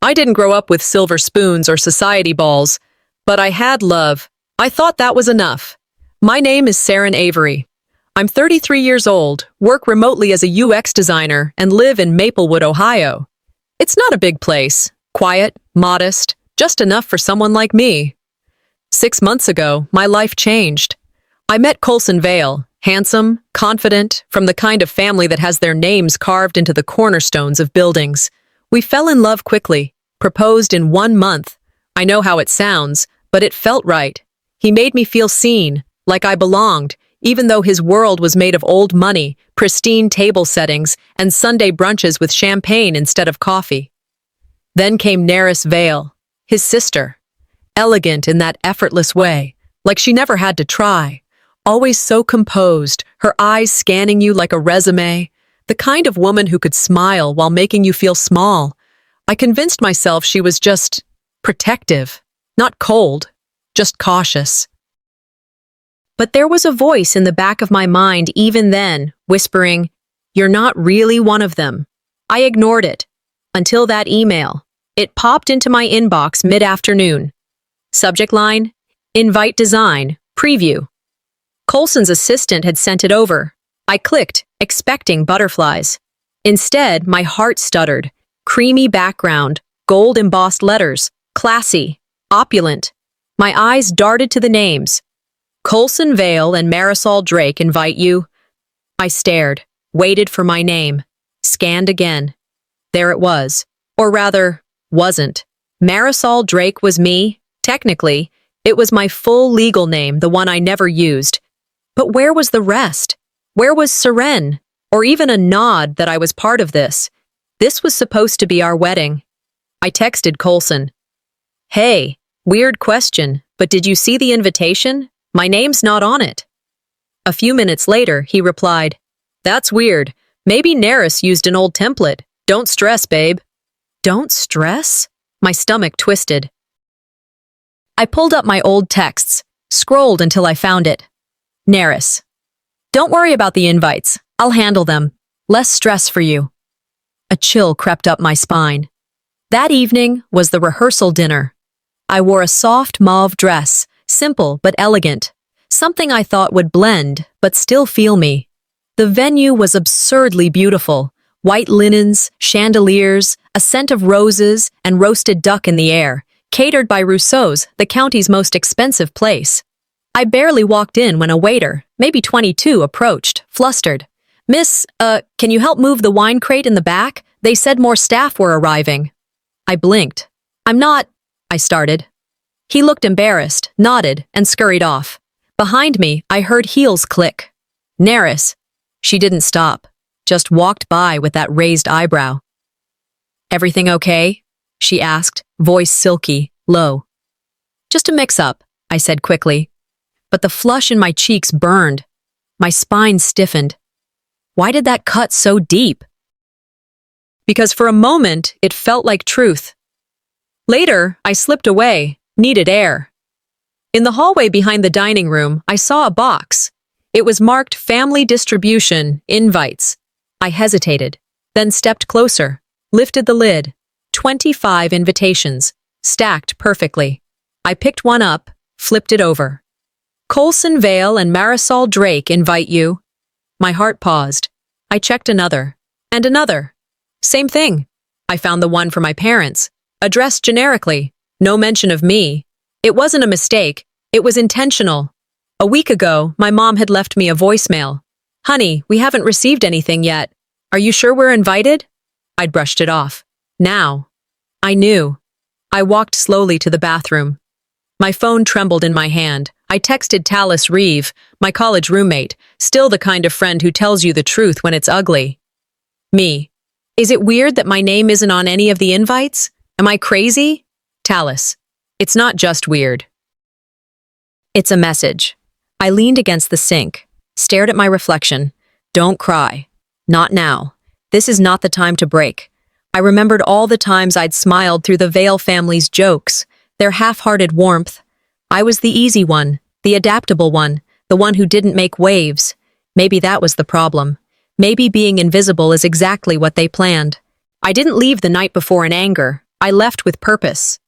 I didn't grow up with silver spoons or society balls, but I had love. I thought that was enough. My name is Saren Avery. I'm 33 years old, work remotely as a UX designer, and live in Maplewood, Ohio. It's not a big place. Quiet, modest, just enough for someone like me. 6 months ago, my life changed. I met Colson Vale, handsome, confident, from the kind of family that has their names carved into the cornerstones of buildings. We fell in love quickly, proposed in 1 month. I know how it sounds, but it felt right. He made me feel seen, like I belonged, even though his world was made of old money, pristine table settings, and Sunday brunches with champagne instead of coffee. Then came Neris Vale, his sister. Elegant in that effortless way, like she never had to try. Always so composed, her eyes scanning you like a resume. The kind of woman who could smile while making you feel small. I convinced myself she was just protective, not cold, just cautious. But there was a voice in the back of my mind even then, whispering, "You're not really one of them." I ignored it. Until that email. It popped into my inbox mid-afternoon. Subject line, "Invite Design, Preview." Colson's assistant had sent it over. I clicked, expecting butterflies. Instead, my heart stuttered. Creamy background, gold-embossed letters, classy, opulent. My eyes darted to the names. Colson Vale and Marisol Drake invite you. I stared, waited for my name, scanned again. There it was. Or rather, wasn't. Marisol Drake was me. Technically, it was my full legal name, the one I never used. But where was the rest? Where was Seren? Or even a nod that I was part of this? This was supposed to be our wedding. I texted Colson. "Hey, weird question, but did you see the invitation? My name's not on it." A few minutes later, he replied, "That's weird. Maybe Neris used an old template. Don't stress, babe." Don't stress? My stomach twisted. I pulled up my old texts, scrolled until I found it. Neris. "Don't worry about the invites. I'll handle them. Less stress for you." A chill crept up my spine. That evening was the rehearsal dinner. I wore a soft mauve dress, simple but elegant, something I thought would blend but still feel me. The venue was absurdly beautiful. White linens, chandeliers, a scent of roses, and roasted duck in the air, catered by Rousseau's, the county's most expensive place. I barely walked in when a waiter, maybe 22, approached, flustered. "Miss, can you help move the wine crate in the back? They said more staff were arriving." I blinked. "I'm not," I started. He looked embarrassed, nodded, and scurried off. Behind me, I heard heels click. Neris. She didn't stop, just walked by with that raised eyebrow. "Everything okay?" she asked, voice silky, low. "Just a mix-up," I said quickly. But the flush in my cheeks burned. My spine stiffened. Why did that cut so deep? Because for a moment, it felt like truth. Later, I slipped away, needed air. In the hallway behind the dining room, I saw a box. It was marked Family Distribution, Invites. I hesitated, then stepped closer, lifted the lid. 25 invitations, stacked perfectly. I picked one up, flipped it over. "Colson Vale and Marisol Drake invite you." My heart paused. I checked another, and another. Same thing. I found the one for my parents, addressed generically, no mention of me. It wasn't a mistake, it was intentional. A week ago, my mom had left me a voicemail. "Honey, we haven't received anything yet. Are you sure we're invited?" I'd brushed it off. Now. I knew. I walked slowly to the bathroom. My phone trembled in my hand. I texted Tallis Reeve, my college roommate, still the kind of friend who tells you the truth when it's ugly. Me. "Is it weird that my name isn't on any of the invites? Am I crazy?" Tallis. "It's not just weird. It's a message." I leaned against the sink, stared at my reflection. Don't cry. Not now. This is not the time to break. I remembered all the times I'd smiled through the Vale family's jokes, their half-hearted warmth. I was the easy one, the adaptable one, the one who didn't make waves. Maybe that was the problem. Maybe being invisible is exactly what they planned. I didn't leave the night before in anger. I left with purpose.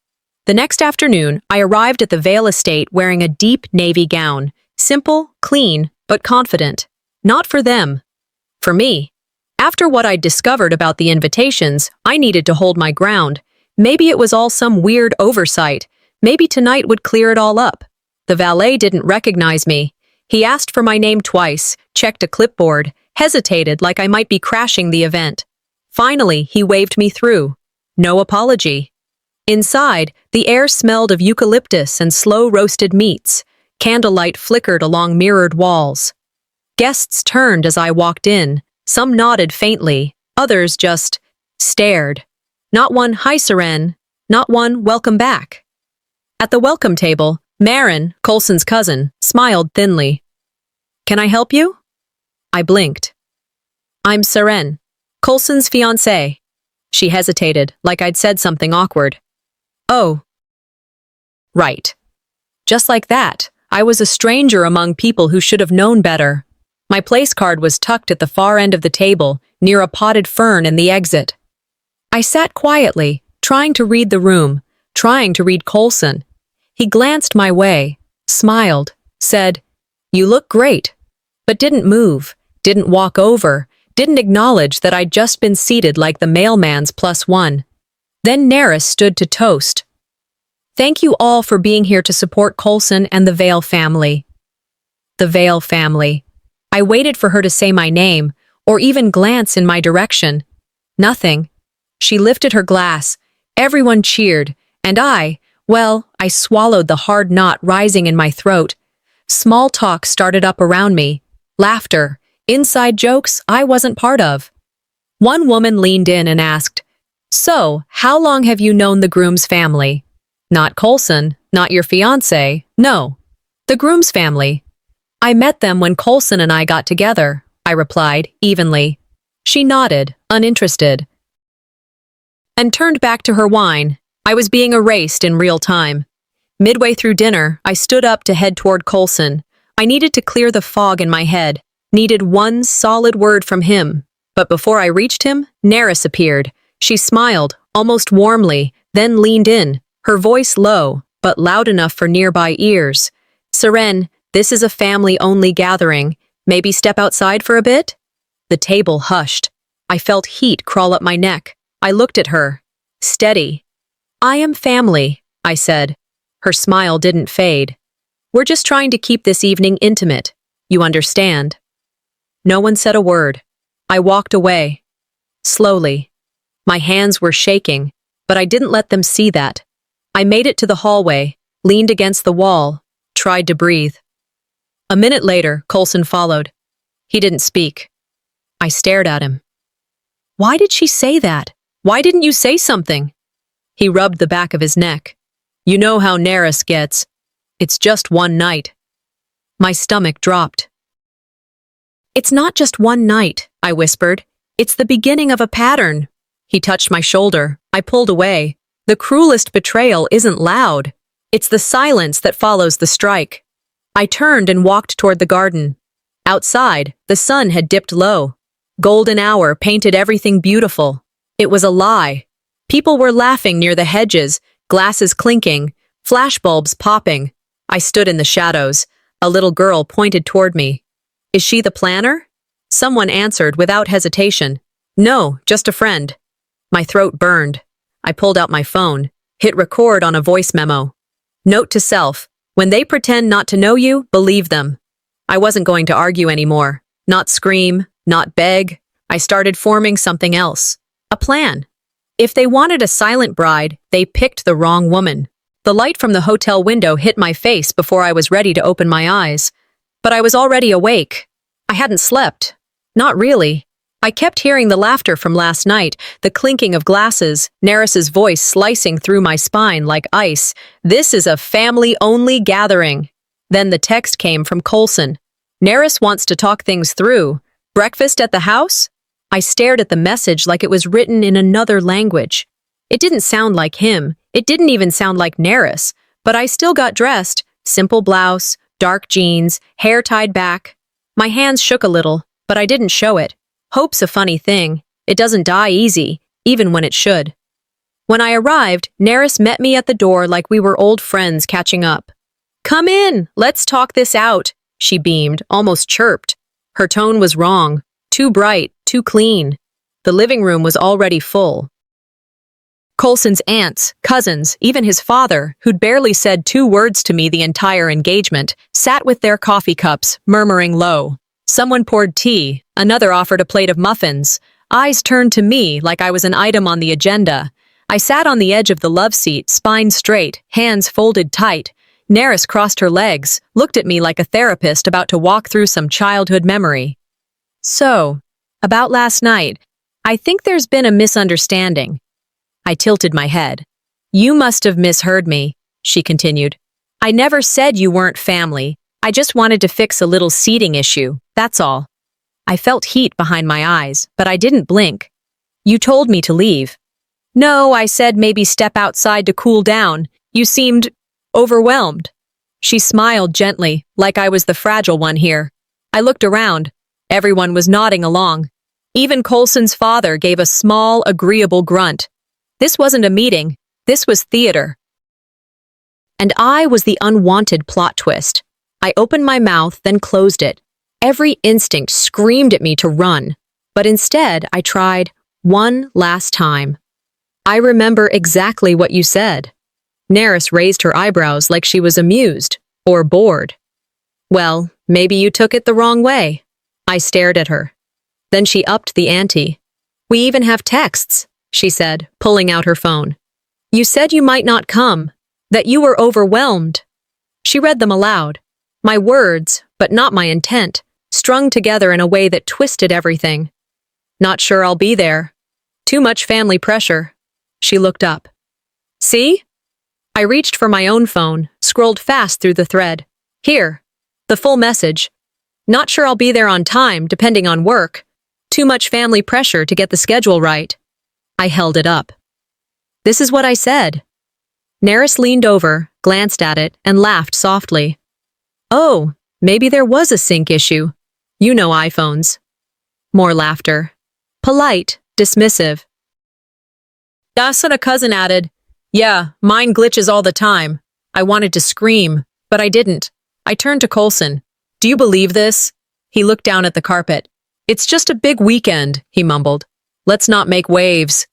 The next afternoon, I arrived at the Vale estate wearing a deep navy gown. Simple, clean, but confident. Not for them. For me. After what I'd discovered about the invitations, I needed to hold my ground. Maybe it was all some weird oversight. Maybe tonight would clear it all up. The valet didn't recognize me. He asked for my name twice, checked a clipboard, hesitated like I might be crashing the event. Finally, he waved me through. No apology. Inside, the air smelled of eucalyptus and slow-roasted meats. Candlelight flickered along mirrored walls. Guests turned as I walked in. Some nodded faintly, others just stared. Not one "Hi, Seren," not one "Welcome back." At the welcome table, Maren, Coulson's cousin, smiled thinly. "Can I help you?" I blinked. "I'm Seren, Coulson's fiancé." She hesitated, like I'd said something awkward. "Oh. Right." Just like that, I was a stranger among people who should have known better. My place card was tucked at the far end of the table, near a potted fern in the exit. I sat quietly, trying to read the room, trying to read Coulson. He glanced my way, smiled, said, "You look great," but didn't move, didn't walk over, didn't acknowledge that I'd just been seated like the mailman's +1. Then Neris stood to toast. "Thank you all for being here to support Coulson and the Vale family." The Vale family. I waited for her to say my name, or even glance in my direction. Nothing. She lifted her glass. Everyone cheered, and I swallowed the hard knot rising in my throat. Small talk started up around me. Laughter. Inside jokes I wasn't part of. One woman leaned in and asked, "So, how long have you known the groom's family?" "Not Coulson, not your fiancé, no. The groom's family." "I met them when Coulson and I got together," I replied, evenly. She nodded, uninterested, and turned back to her wine. I was being erased in real time. Midway through dinner, I stood up to head toward Coulson. I needed to clear the fog in my head, needed one solid word from him. But before I reached him, Neris appeared. She smiled, almost warmly, then leaned in, her voice low, but loud enough for nearby ears. "Seren, this is a family-only gathering. Maybe step outside for a bit?" The table hushed. I felt heat crawl up my neck. I looked at her. Steady. "I am family," I said. Her smile didn't fade. "We're just trying to keep this evening intimate. You understand?" No one said a word. I walked away. Slowly. My hands were shaking, but I didn't let them see that. I made it to the hallway, leaned against the wall, tried to breathe. A minute later, Coulson followed. He didn't speak. I stared at him. "Why did she say that? Why didn't you say something?" He rubbed the back of his neck. "You know how Neris gets. It's just one night." My stomach dropped. "It's not just one night," I whispered. "It's the beginning of a pattern." He touched my shoulder. I pulled away. The cruelest betrayal isn't loud. It's the silence that follows the strike. I turned and walked toward the garden. Outside, the sun had dipped low. Golden hour painted everything beautiful. It was a lie. People were laughing near the hedges, glasses clinking, flashbulbs popping. I stood in the shadows. A little girl pointed toward me. "Is she the planner?" Someone answered without hesitation. "No, just a friend." My throat burned. I pulled out my phone, hit record on a voice memo. Note to self, when they pretend not to know you, believe them. I wasn't going to argue anymore. Not scream, not beg. I started forming something else. A plan. If they wanted a silent bride, they picked the wrong woman. The light from the hotel window hit my face before I was ready to open my eyes. But I was already awake. I hadn't slept. Not really. I kept hearing the laughter from last night, the clinking of glasses, Neris's voice slicing through my spine like ice. "This is a family-only gathering." Then the text came from Coulson. "Neris wants to talk things through. Breakfast at the house?" I stared at the message like it was written in another language. It didn't sound like him. It didn't even sound like Neris. But I still got dressed. Simple blouse, dark jeans, hair tied back. My hands shook a little, but I didn't show it. Hope's a funny thing. It doesn't die easy, even when it should. When I arrived, Neris met me at the door like we were old friends catching up. "Come in, let's talk this out," she beamed, almost chirped. Her tone was wrong. Too bright, too clean. The living room was already full. Coulson's aunts, cousins, even his father, who'd barely said 2 words to me the entire engagement, sat with their coffee cups, murmuring low. Someone poured tea, another offered a plate of muffins. Eyes turned to me like I was an item on the agenda. I sat on the edge of the love seat, spine straight, hands folded tight. Neris crossed her legs, looked at me like a therapist about to walk through some childhood memory. "So, about last night, I think there's been a misunderstanding." I tilted my head. "You must have misheard me," she continued. "I never said you weren't family. I just wanted to fix a little seating issue, that's all." I felt heat behind my eyes, but I didn't blink. "You told me to leave." "No, I said maybe step outside to cool down. You seemed overwhelmed." She smiled gently, like I was the fragile one here. I looked around. Everyone was nodding along. Even Coulson's father gave a small, agreeable grunt. This wasn't a meeting. This was theater. And I was the unwanted plot twist. I opened my mouth, then closed it. Every instinct screamed at me to run. But instead, I tried one last time. "I remember exactly what you said." Neris raised her eyebrows like she was amused or bored. "Well, maybe you took it the wrong way." I stared at her. Then she upped the ante. "We even have texts," she said, pulling out her phone. "You said you might not come, that you were overwhelmed." She read them aloud. My words, but not my intent, strung together in a way that twisted everything. "Not sure I'll be there. Too much family pressure." She looked up. "See?" I reached for my own phone, scrolled fast through the thread. Here, the full message. "Not sure I'll be there on time, depending on work. Too much family pressure to get the schedule right." I held it up. "This is what I said." Neris leaned over, glanced at it, and laughed softly. "Oh, maybe there was a sync issue. You know iPhones." More laughter. Polite, dismissive. Das and a cousin added, "Yeah, mine glitches all the time." I wanted to scream, but I didn't. I turned to Coulson. "Do you believe this?" He looked down at the carpet. "It's just a big weekend," he mumbled. "Let's not make waves."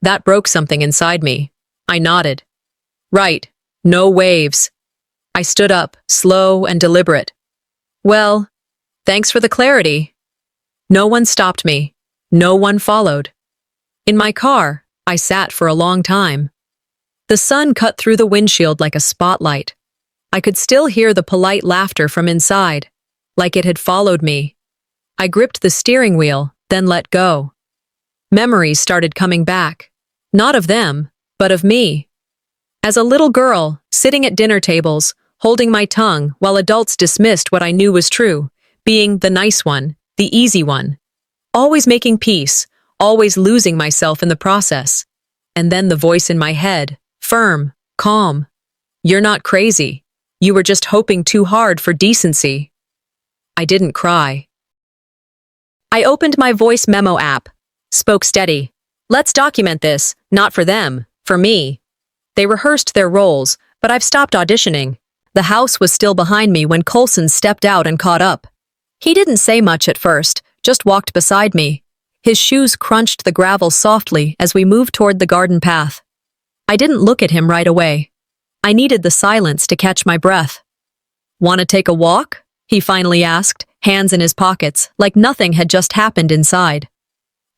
That broke something inside me. I nodded. "Right, no waves." I stood up, slow and deliberate. "Well, thanks for the clarity." No one stopped me. No one followed. In my car, I sat for a long time. The sun cut through the windshield like a spotlight. I could still hear the polite laughter from inside, like it had followed me. I gripped the steering wheel, then let go. Memories started coming back. Not of them, but of me. As a little girl, sitting at dinner tables, holding my tongue while adults dismissed what I knew was true, being the nice one, the easy one. Always making peace, always losing myself in the process. And then the voice in my head, firm, calm. "You're not crazy. You were just hoping too hard for decency." I didn't cry. I opened my voice memo app, spoke steady. "Let's document this, not for them, for me." They rehearsed their roles, but I've stopped auditioning. The house was still behind me when Coulson stepped out and caught up. He didn't say much at first, just walked beside me. His shoes crunched the gravel softly as we moved toward the garden path. I didn't look at him right away. I needed the silence to catch my breath. "Want to take a walk?" he finally asked, hands in his pockets, like nothing had just happened inside.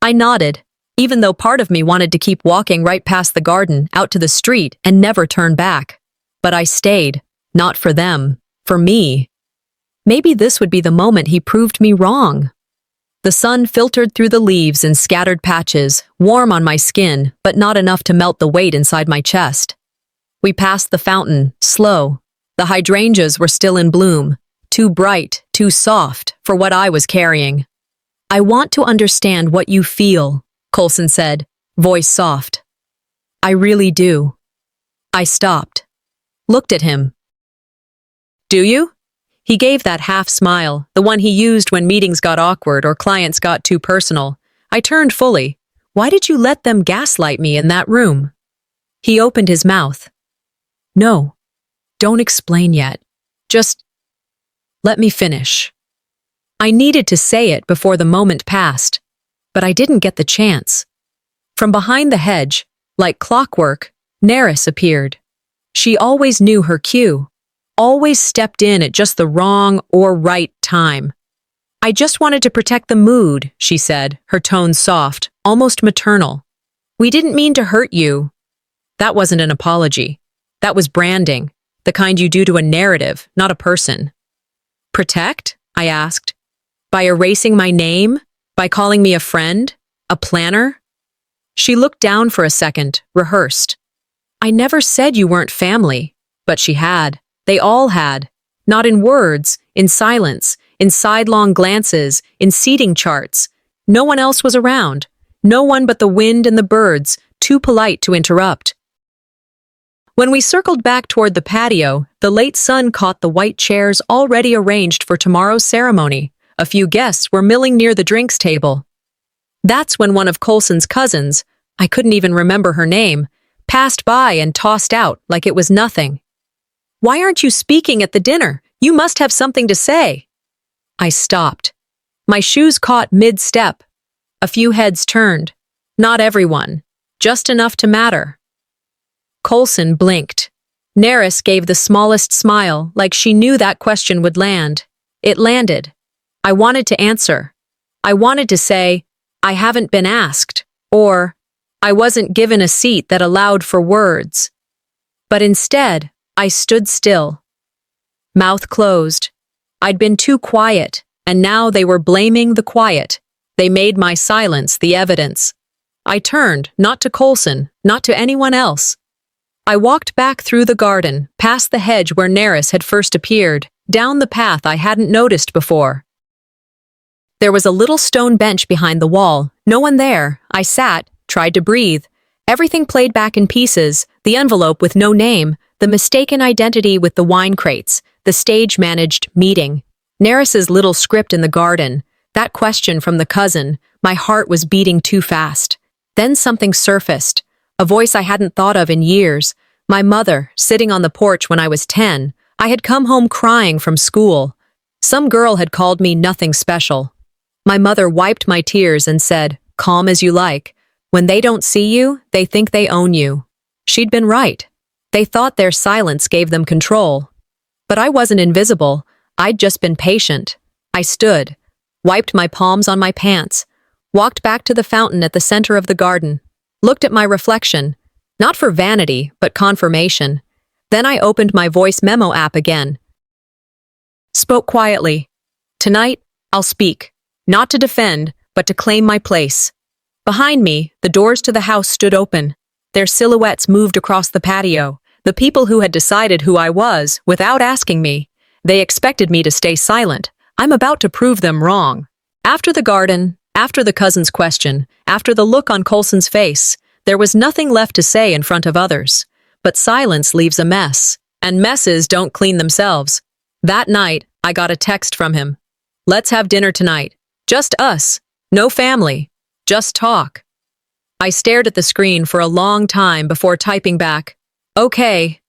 I nodded, even though part of me wanted to keep walking right past the garden, out to the street, and never turn back. But I stayed, not for them, for me. Maybe this would be the moment he proved me wrong. The sun filtered through the leaves in scattered patches, warm on my skin, but not enough to melt the weight inside my chest. We passed the fountain, slow. The hydrangeas were still in bloom, too bright, too soft for what I was carrying. "I want to understand what you feel," Coulson said, voice soft. "I really do." I stopped. Looked at him. "Do you?" He gave that half smile, the one he used when meetings got awkward or clients got too personal. I turned fully. Why did you let them gaslight me in that room? He opened his mouth. No, don't explain yet. Just let me finish. I needed to say it before the moment passed, but I didn't get the chance. From behind the hedge, like clockwork, Neris appeared. She always knew her cue, always stepped in at just the wrong or right time. I just wanted to protect the mood, she said, her tone soft, almost maternal. We didn't mean to hurt you. That wasn't an apology. That was branding, the kind you do to a narrative, not a person. Protect? I asked. By erasing my name? By calling me a friend? A planner? She looked down for a second, rehearsed. I never said you weren't family, but she had. They all had. Not in words, in silence, in sidelong glances, in seating charts. No one else was around. No one but the wind and the birds, too polite to interrupt. When we circled back toward the patio, the late sun caught the white chairs already arranged for tomorrow's ceremony. A few guests were milling near the drinks table. That's when one of Coulson's cousins, I couldn't even remember her name, passed by and tossed out like it was nothing. Why aren't you speaking at the dinner? You must have something to say. I stopped. My shoes caught mid-step. A few heads turned. Not everyone. Just enough to matter. Coulson blinked. Neris gave the smallest smile, like she knew that question would land. It landed. I wanted to answer. I wanted to say, I haven't been asked, or I wasn't given a seat that allowed for words. But instead, I stood still. Mouth closed. I'd been too quiet, and now they were blaming the quiet. They made my silence the evidence. I turned, not to Coulson, not to anyone else. I walked back through the garden, past the hedge where Neris had first appeared, down the path I hadn't noticed before. There was a little stone bench behind the wall. No one there. I sat, tried to breathe. Everything played back in pieces, the envelope with no name, the mistaken identity with the wine crates, the stage-managed meeting, Neris's little script in the garden, that question from the cousin. My heart was beating too fast. Then something surfaced. A voice I hadn't thought of in years. My mother, sitting on the porch when I was 10. I had come home crying from school. Some girl had called me nothing special. My mother wiped my tears and said, "Calm as you like. When they don't see you, they think they own you." She'd been right. They thought their silence gave them control. But I wasn't invisible. I'd just been patient. I stood, wiped my palms on my pants, walked back to the fountain at the center of the garden, looked at my reflection, not for vanity, but confirmation. Then I opened my voice memo app again. Spoke quietly. Tonight, I'll speak, not to defend, but to claim my place. Behind me, the doors to the house stood open. Their silhouettes moved across the patio, the people who had decided who I was without asking me. They expected me to stay silent. I'm about to prove them wrong. After the garden, after the cousin's question, after the look on Coulson's face, there was nothing left to say in front of others. But silence leaves a mess, and messes don't clean themselves. That night, I got a text from him. Let's have dinner tonight. Just us. No family. Just talk. I stared at the screen for a long time before typing back, okay.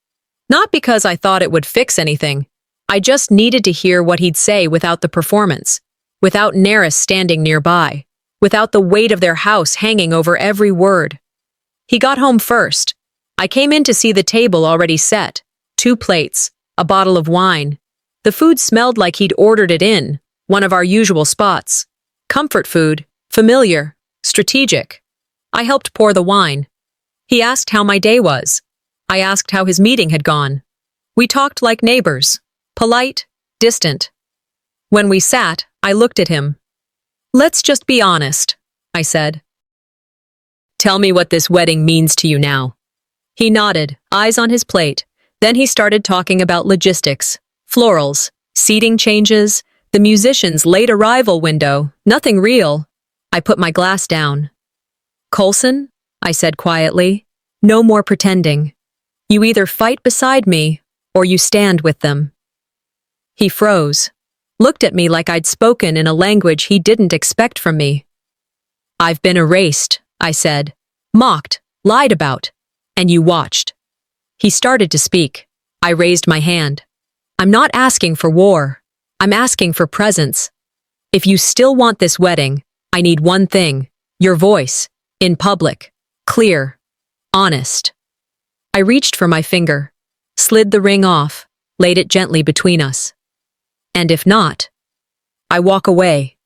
Not because I thought it would fix anything. I just needed to hear what he'd say without the performance, without Neris standing nearby, without the weight of their house hanging over every word. He got home first. I came in to see the table already set, 2 plates, a bottle of wine. The food smelled like he'd ordered it in, one of our usual spots. Comfort food, familiar, strategic. I helped pour the wine. He asked how my day was. I asked how his meeting had gone. We talked like neighbors, polite, distant. When we sat, I looked at him. Let's just be honest, I said. Tell me what this wedding means to you now. He nodded, eyes on his plate. Then he started talking about logistics, florals, seating changes, the musician's late arrival window, nothing real. I put my glass down. Coulson, I said quietly, no more pretending. You either fight beside me, or you stand with them. He froze, looked at me like I'd spoken in a language he didn't expect from me. I've been erased, I said. Mocked, lied about. And you watched. He started to speak. I raised my hand. I'm not asking for war. I'm asking for presence. If you still want this wedding, I need one thing. Your voice. In public. Clear. Honest. I reached for my finger. Slid the ring off. Laid it gently between us. And if not, I walk away.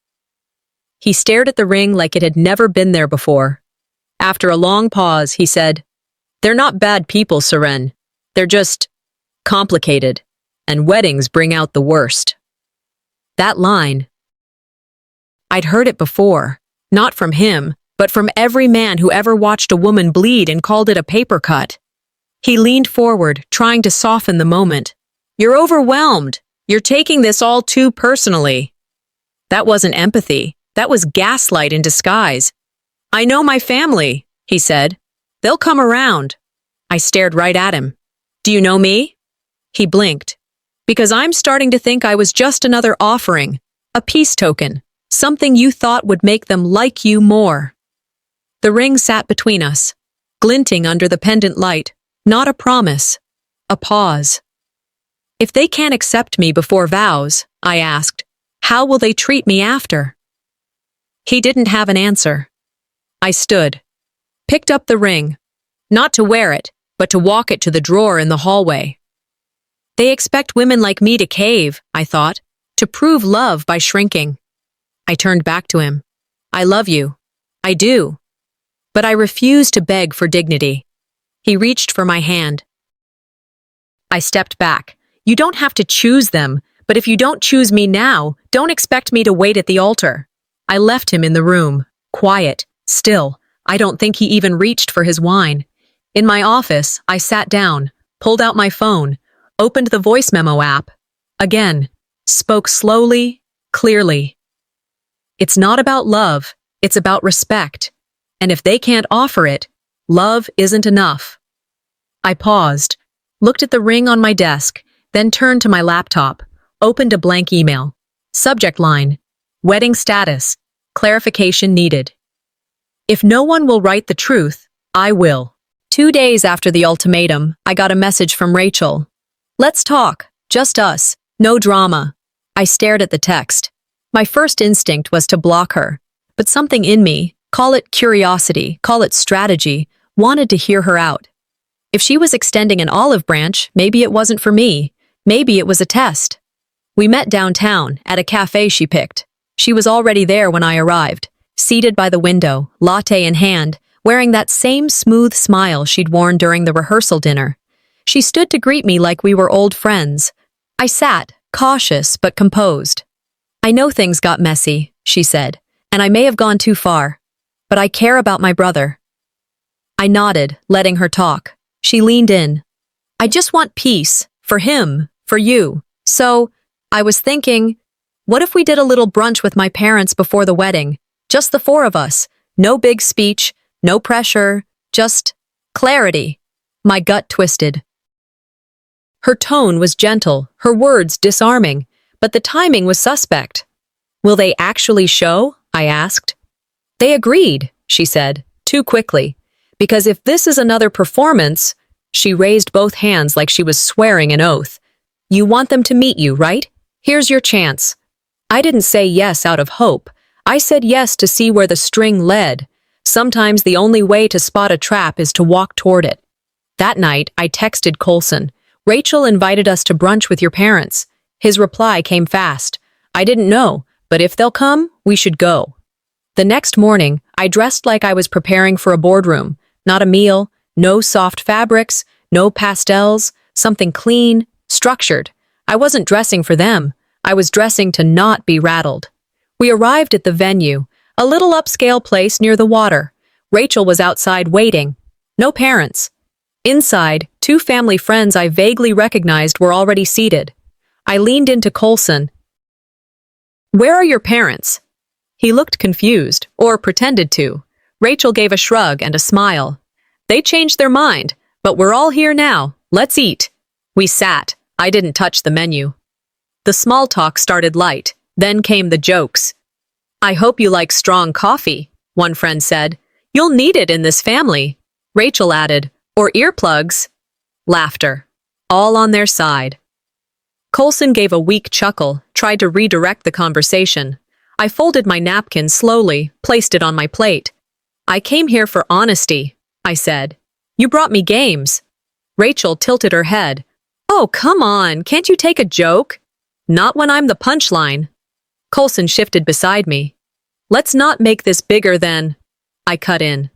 He stared at the ring like it had never been there before. After a long pause, he said, They're not bad people, Seren. They're just complicated, and weddings bring out the worst. That line, I'd heard it before, not from him, but from every man who ever watched a woman bleed and called it a paper cut. He leaned forward, trying to soften the moment. You're overwhelmed. You're taking this all too personally. That wasn't empathy. That was gaslight in disguise. I know my family, he said. They'll come around. I stared right at him. Do you know me? He blinked. Because I'm starting to think I was just another offering, a peace token, something you thought would make them like you more. The ring sat between us, glinting under the pendant light, not a promise, a pause. If they can't accept me before vows, I asked, how will they treat me after? He didn't have an answer. I stood, picked up the ring, not to wear it, but to walk it to the drawer in the hallway. They expect women like me to cave, I thought, to prove love by shrinking. I turned back to him. I love you. I do. But I refuse to beg for dignity. He reached for my hand. I stepped back. You don't have to choose them, but if you don't choose me now, don't expect me to wait at the altar. I left him in the room, quiet, still. I don't think he even reached for his wine. In my office, I sat down, pulled out my phone, opened the voice memo app. Again, spoke slowly, clearly. It's not about love, it's about respect. And if they can't offer it, love isn't enough. I paused, looked at the ring on my desk, then turned to my laptop, opened a blank email. Subject line, wedding status, clarification needed. If no one will write the truth, I will. 2 days after the ultimatum, I got a message from Rachel. Let's talk, just us, no drama. I stared at the text. My first instinct was to block her, but something in me, call it curiosity, call it strategy, wanted to hear her out. If she was extending an olive branch, maybe it wasn't for me. Maybe it was a test. We met downtown, at a cafe she picked. She was already there when I arrived, seated by the window, latte in hand, wearing that same smooth smile she'd worn during the rehearsal dinner. She stood to greet me like we were old friends. I sat, cautious but composed. I know things got messy, she said, and I may have gone too far. But I care about my brother. I nodded, letting her talk. She leaned in. I just want peace, for him, for you. So, I was thinking, what if we did a little brunch with my parents before the wedding? Just the 4 of us. No big speech, no pressure, just clarity. My gut twisted. Her tone was gentle, her words disarming, but the timing was suspect. Will they actually show? I asked. They agreed, she said, too quickly. Because if this is another performance, she raised both hands like she was swearing an oath. You want them to meet you, right? Here's your chance. I didn't say yes out of hope. I said yes to see where the string led. Sometimes the only way to spot a trap is to walk toward it. That night, I texted Coulson. Rachel invited us to brunch with your parents. His reply came fast. I didn't know, but if they'll come, we should go. The next morning, I dressed like I was preparing for a boardroom. Not a meal, no soft fabrics, no pastels, something clean, structured. I wasn't dressing for them. I was dressing to not be rattled. We arrived at the venue, a little upscale place near the water. Rachel was outside waiting. No parents. Inside, 2 family friends I vaguely recognized were already seated. I leaned into Coulson. Where are your parents? He looked confused, or pretended to. Rachel gave a shrug and a smile. They changed their mind, but we're all here now. Let's eat. We sat. I didn't touch the menu. The small talk started light. Then came the jokes. I hope you like strong coffee, one friend said. You'll need it in this family, Rachel added. Or earplugs. Laughter. All on their side. Coulson gave a weak chuckle, tried to redirect the conversation. I folded my napkin slowly, placed it on my plate. I came here for honesty, I said. You brought me games. Rachel tilted her head. Oh, come on, can't you take a joke? Not when I'm the punchline. Coulson shifted beside me. Let's not make this bigger than... I cut in.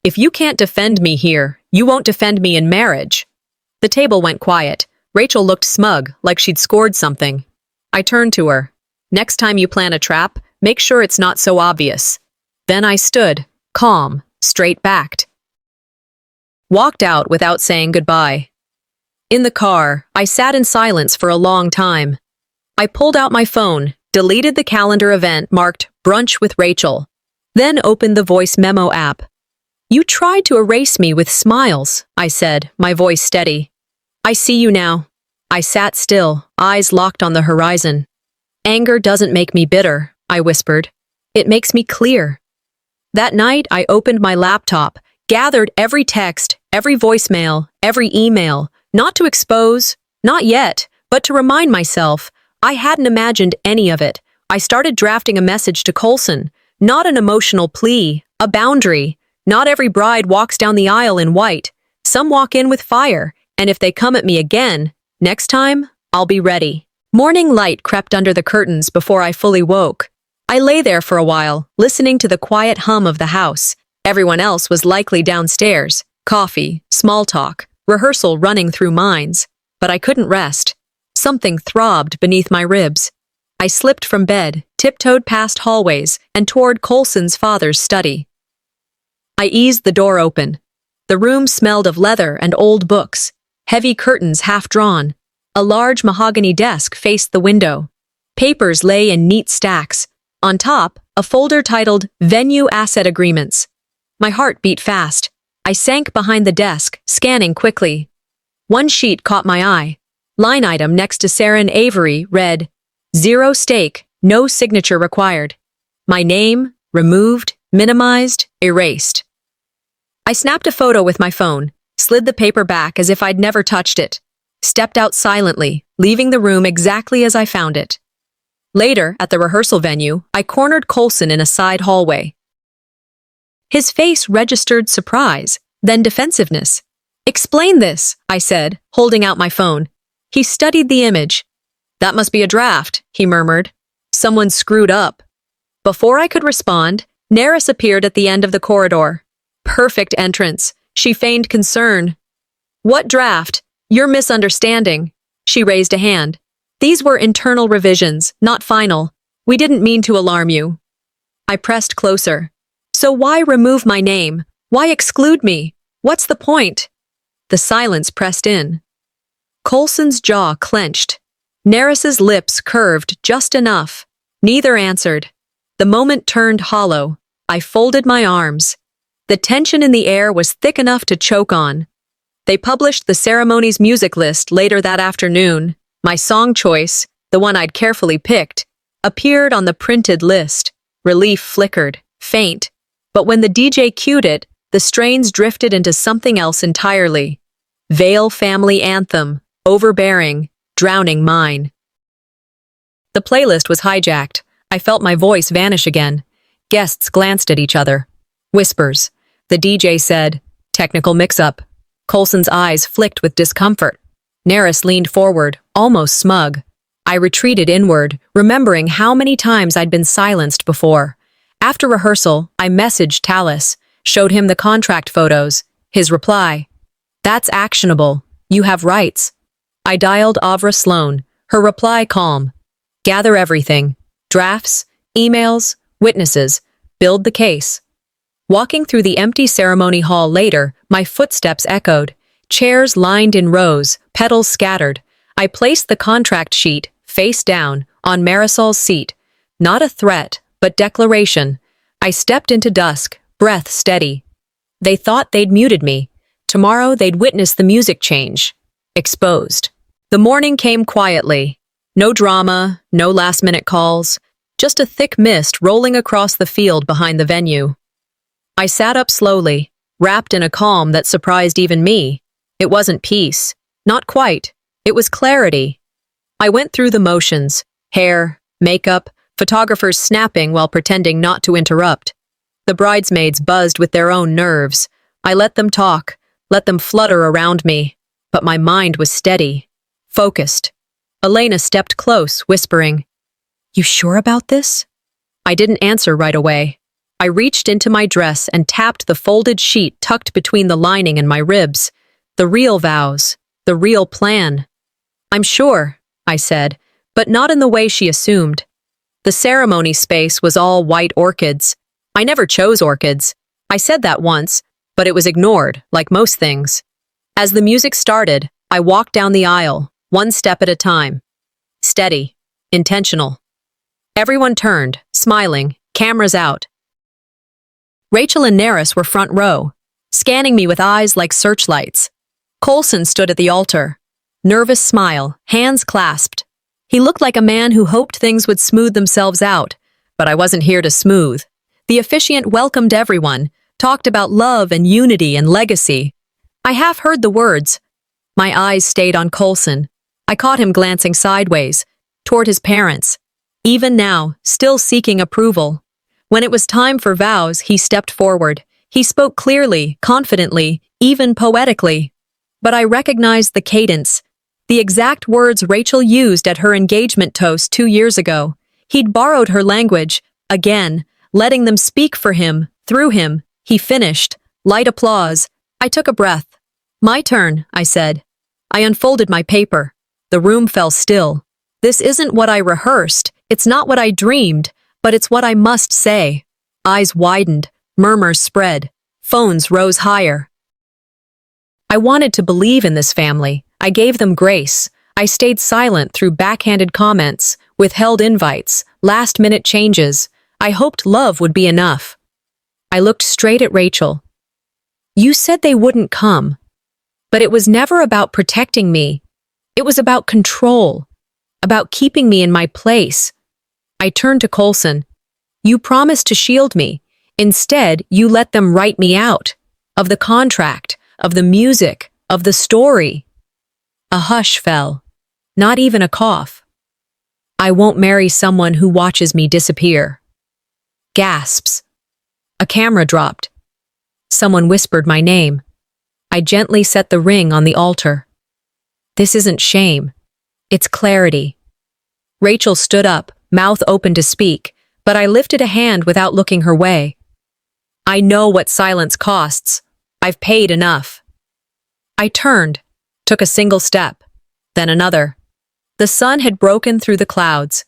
If you can't defend me here, you won't defend me in marriage. The table went quiet. Rachel looked smug, like she'd scored something. I turned to her. Next time you plan a trap, make sure it's not so obvious. Then I stood, calm, straight-backed. Walked out without saying goodbye. In the car, I sat in silence for a long time. I pulled out my phone, deleted the calendar event marked Brunch with Rachel, then opened the voice memo app. You tried to erase me with smiles, I said, my voice steady. I see you now. I sat still, eyes locked on the horizon. Anger doesn't make me bitter, I whispered. It makes me clear. That night, I opened my laptop, gathered every text, every voicemail, every email, not to expose, not yet, but to remind myself. I hadn't imagined any of it. I started drafting a message to Coulson, not an emotional plea, a boundary. Not every bride walks down the aisle in white. Some walk in with fire, and if they come at me again, next time, I'll be ready. Morning light crept under the curtains before I fully woke. I lay there for a while, listening to the quiet hum of the house. Everyone else was likely downstairs. Coffee, small talk, rehearsal running through minds. But I couldn't rest. Something throbbed beneath my ribs. I slipped from bed, tiptoed past hallways, and toward Coulson's father's study. I eased the door open. The room smelled of leather and old books, heavy curtains half drawn. A large mahogany desk faced the window. Papers lay in neat stacks. On top, a folder titled Venue Asset Agreements. My heart beat fast. I sank behind the desk, scanning quickly. One sheet caught my eye. Line item next to Sarah Avery read, 0 stake, no signature required. My name, removed, minimized, erased. I snapped a photo with my phone, slid the paper back as if I'd never touched it, stepped out silently, leaving the room exactly as I found it. Later, at the rehearsal venue, I cornered Coulson in a side hallway. His face registered surprise, then defensiveness. Explain this, I said, holding out my phone. He studied the image. That must be a draft, he murmured. Someone screwed up. Before I could respond, Neris appeared at the end of the corridor. Perfect entrance. She feigned concern. What draft? You're misunderstanding. She raised a hand. These were internal revisions, not final. We didn't mean to alarm you. I pressed closer. So why remove my name? Why exclude me? What's the point? The silence pressed in. Coulson's jaw clenched. Neris's lips curved just enough. Neither answered. The moment turned hollow. I folded my arms. The tension in the air was thick enough to choke on. They published the ceremony's music list later that afternoon. My song choice, the one I'd carefully picked, appeared on the printed list. Relief flickered, faint. But when the DJ cued it, the strains drifted into something else entirely. Vale Family Anthem, overbearing, drowning mine. The playlist was hijacked. I felt my voice vanish again. Guests glanced at each other. Whispers. The DJ said, technical mix-up. Coulson's eyes flicked with discomfort. Neris leaned forward, almost smug. I retreated inward, remembering how many times I'd been silenced before. After rehearsal, I messaged Tallis, showed him the contract photos. His reply, that's actionable. You have rights. I dialed Avra Sloan, her reply calm. Gather everything. Drafts, emails, witnesses. Build the case. Walking through the empty ceremony hall later, my footsteps echoed. Chairs lined in rows, petals scattered. I placed the contract sheet, face down, on Marisol's seat. Not a threat, but declaration. I stepped into dusk, breath steady. They thought they'd muted me. Tomorrow they'd witness the music change. Exposed. The morning came quietly. No drama, no last-minute calls. Just a thick mist rolling across the field behind the venue. I sat up slowly, wrapped in a calm that surprised even me. It wasn't peace. Not quite. It was clarity. I went through the motions: hair, makeup, photographers snapping while pretending not to interrupt. The bridesmaids buzzed with their own nerves. I let them talk, let them flutter around me. But my mind was steady, focused. Elena stepped close, whispering, "You sure about this?" I didn't answer right away. I reached into my dress and tapped the folded sheet tucked between the lining and my ribs. The real vows, the real plan. "I'm sure," I said, but not in the way she assumed. The ceremony space was all white orchids. I never chose orchids. I said that once, but it was ignored, like most things. As the music started, I walked down the aisle, one step at a time. Steady, intentional. Everyone turned, smiling, cameras out. Rachel and Neris were front row, scanning me with eyes like searchlights. Coulson stood at the altar. Nervous smile, hands clasped. He looked like a man who hoped things would smooth themselves out, but I wasn't here to smooth. The officiant welcomed everyone, talked about love and unity and legacy. I half heard the words. My eyes stayed on Coulson. I caught him glancing sideways, toward his parents. Even now, still seeking approval. When it was time for vows, he stepped forward. He spoke clearly, confidently, even poetically. But I recognized the cadence, the exact words Rachel used at her engagement toast 2 years ago. He'd borrowed her language, again, letting them speak for him, through him. He finished. Light applause. I took a breath. "My turn," I said. I unfolded my paper. The room fell still. This isn't what I rehearsed. It's not what I dreamed, but it's what I must say. Eyes widened. Murmurs spread. Phones rose higher. I wanted to believe in this family. I gave them grace. I stayed silent through backhanded comments, withheld invites, last-minute changes. I hoped love would be enough. I looked straight at Rachel. "You said they wouldn't come." But it was never about protecting me. It was about control, about keeping me in my place. I turned to Coulson. "You promised to shield me. Instead, you let them write me out. Of the contract, of the music, of the story." A hush fell. Not even a cough. "I won't marry someone who watches me disappear." Gasps. A camera dropped. Someone whispered my name. I gently set the ring on the altar. This isn't shame. It's clarity. Rachel stood up, mouth open to speak, but I lifted a hand without looking her way. "I know what silence costs. I've paid enough." I turned, took a single step, then another. The sun had broken through the clouds.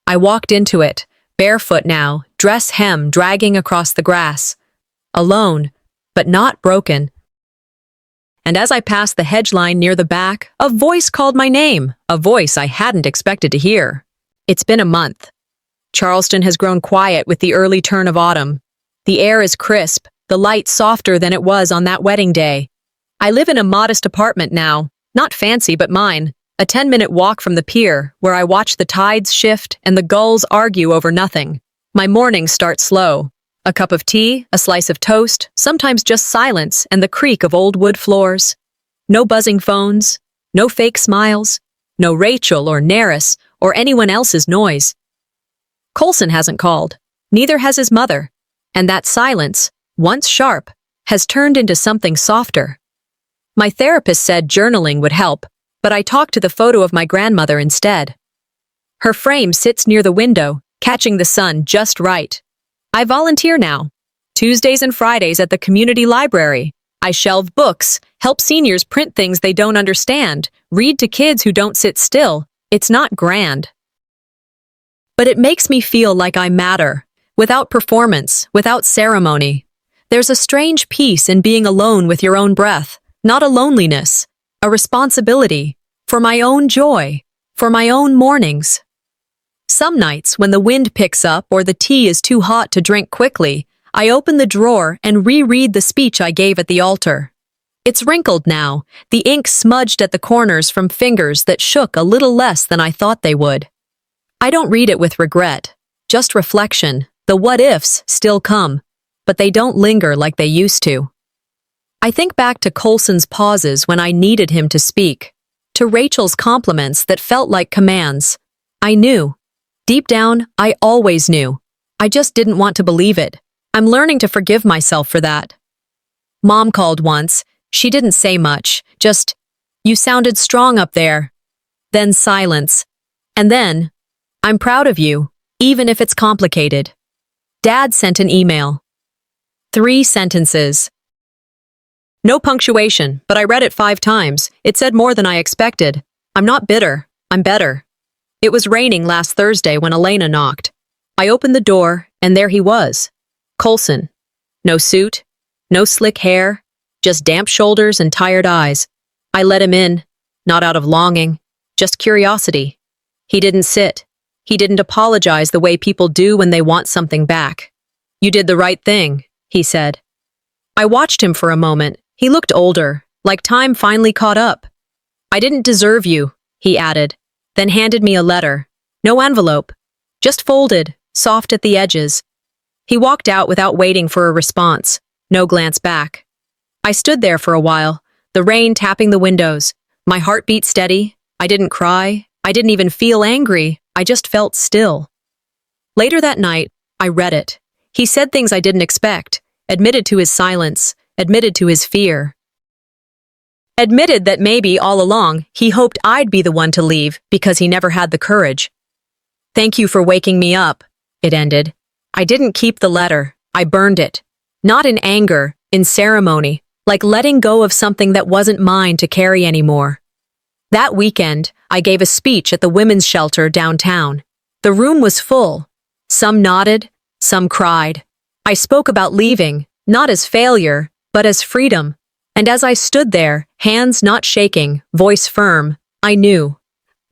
I walked into it, barefoot now, dress hem dragging across the grass. Alone, but not broken. And as I passed the hedge line near the back, a voice called my name, a voice I hadn't expected to hear. It's been a month. Charleston has grown quiet with the early turn of autumn. The air is crisp, the light softer than it was on that wedding day. I live in a modest apartment now, not fancy but mine, a 10-minute walk from the pier, where I watch the tides shift and the gulls argue over nothing. My mornings start slow. A cup of tea, a slice of toast, sometimes just silence and the creak of old wood floors. No buzzing phones, no fake smiles, no Rachel or Neris or anyone else's noise. Coulson hasn't called, neither has his mother, and that silence, once sharp, has turned into something softer. My therapist said journaling would help, but I talked to the photo of my grandmother instead. Her frame sits near the window, catching the sun just right. I volunteer now. Tuesdays and Fridays at the community library. I shelve books, help seniors print things they don't understand, read to kids who don't sit still. It's not grand. But it makes me feel like I matter, without performance, without ceremony. There's a strange peace in being alone with your own breath, not a loneliness, a responsibility, for my own joy, for my own mornings. Some nights, when the wind picks up or the tea is too hot to drink quickly, I open the drawer and reread the speech I gave at the altar. It's wrinkled now, the ink smudged at the corners from fingers that shook a little less than I thought they would. I don't read it with regret, just reflection. The what-ifs still come. but they don't linger like they used to. I think back to Coulson's pauses when I needed him to speak, to Rachel's compliments that felt like commands. I knew. Deep down, I always knew. I just didn't want to believe it. I'm learning to forgive myself for that. Mom called once. She didn't say much, just, "You sounded strong up there." Then silence. And then, "I'm proud of you, even if it's complicated." Dad sent an email. 3 sentences. No punctuation, but I read it 5 times. It said more than I expected. "I'm not bitter. I'm better." It was raining last Thursday when Elena knocked. I opened the door, and there he was. Coulson. No suit, no slick hair, just damp shoulders and tired eyes. I let him in, not out of longing, just curiosity. He didn't sit. He didn't apologize the way people do when they want something back. "You did the right thing," he said. I watched him for a moment. He looked older, like time finally caught up. "I didn't deserve you," he added, then handed me a letter. No envelope, just folded, soft at the edges. He walked out without waiting for a response, no glance back. I stood there for a while, the rain tapping the windows, my heartbeat steady. I didn't cry. I didn't even feel angry. I just felt still. Later that night, I read it. He said things I didn't expect, admitted to his silence, admitted to his fear. Admitted that maybe all along he hoped I'd be the one to leave because he never had the courage. "Thank you for waking me up," it ended. I didn't keep the letter. I burned it. Not in anger, in ceremony, like letting go of something that wasn't mine to carry anymore. That weekend, I gave a speech at the women's shelter downtown. The room was full. Some nodded, some cried. I spoke about leaving, not as failure, but as freedom. And as I stood there, hands not shaking, voice firm, I knew.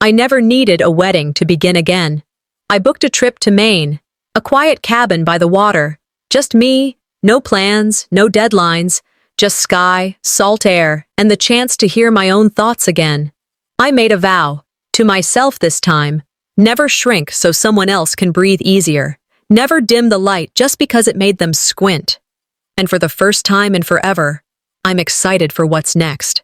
I never needed a wedding to begin again. I booked a trip to Maine, a quiet cabin by the water. Just me, no plans, no deadlines, just sky, salt air, and the chance to hear my own thoughts again. I made a vow, to myself this time, never shrink so someone else can breathe easier, never dim the light just because it made them squint. And for the first time in forever, I'm excited for what's next.